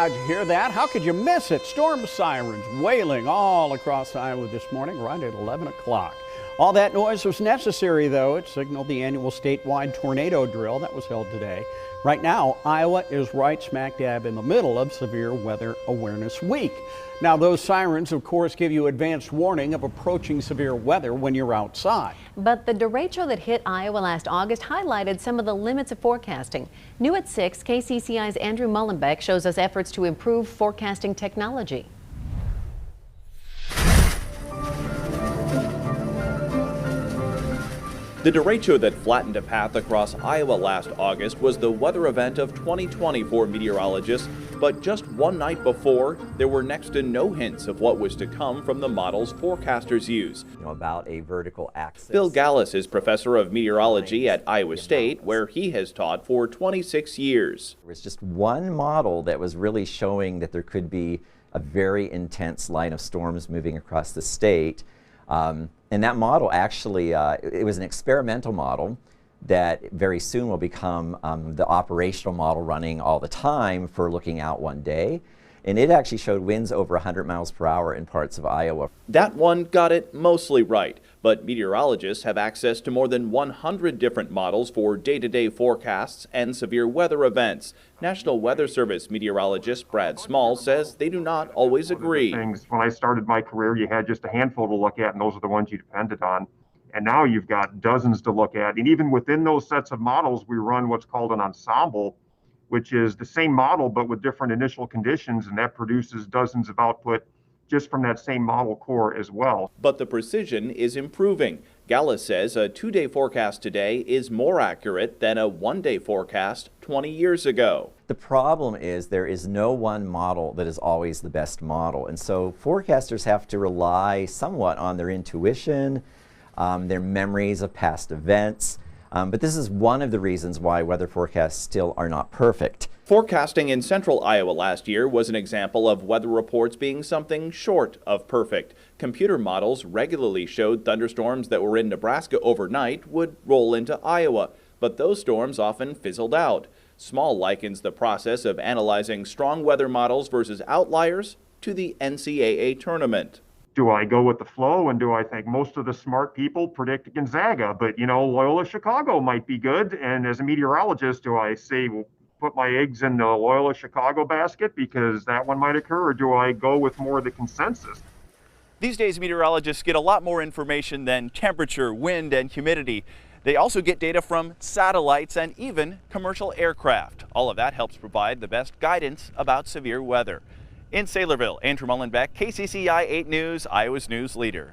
How'd you hear that? How could you miss it? Storm sirens wailing all across Iowa this morning, right at 11 o'clock. All that noise was necessary, though. It signaled the annual statewide tornado drill that was held today. Right now, Iowa is right smack dab in the middle of Severe Weather Awareness Week. Now, those sirens, of course, give you advanced warning of approaching severe weather when you're outside. But the derecho that hit Iowa last August highlighted some of the limits of forecasting. New at 6, KCCI's Andrew Mullenbeck shows us efforts to improve forecasting technology. The derecho that flattened a path across Iowa last August was the weather event of 2020 for meteorologists, but just one night before, there were next to no hints of what was to come from the models forecasters use. About a vertical axis. Bill Gallus is professor of meteorology at Iowa State, where he has taught for 26 years. There was just one model that was really showing that there could be a very intense line of storms moving across the state. And that model actually, it was an experimental model that very soon will become the operational model running all the time for looking out one day. And it actually showed winds over 100 miles per hour in parts of Iowa. That one got it mostly right, but meteorologists have access to more than 100 different models for day-to-day forecasts and severe weather events. National Weather Service meteorologist Brad Small says they do not always agree. When I started my career, you had just a handful to look at, and those are the ones you depended on. And now you've got dozens to look at. And even within those sets of models, we run what's called an ensemble, which is the same model but with different initial conditions, and that produces dozens of output just from that same model core as well. But the precision is improving. Gallus says a 2-day forecast today is more accurate than a 1-day forecast 20 years ago. The problem is there is no one model that is always the best model, and so forecasters have to rely somewhat on their intuition, their memories of past events. But this is one of the reasons why weather forecasts still are not perfect. Forecasting in central Iowa last year was an example of weather reports being something short of perfect. Computer models regularly showed thunderstorms that were in Nebraska overnight would roll into Iowa, but those storms often fizzled out. Small likens the process of analyzing strong weather models versus outliers to the NCAA tournament. Do I go with the flow, and do I think most of the smart people predict Gonzaga, but Loyola Chicago might be good? And as a meteorologist, do I say, well, put my eggs in the Loyola Chicago basket because that one might occur, or do I go with more of the consensus? These days, meteorologists get a lot more information than temperature, wind, and humidity. They also get data from satellites and even commercial aircraft. All of that helps provide the best guidance about severe weather. In Saylorville, Andrew Mullenbeck, KCCI 8 News, Iowa's news leader.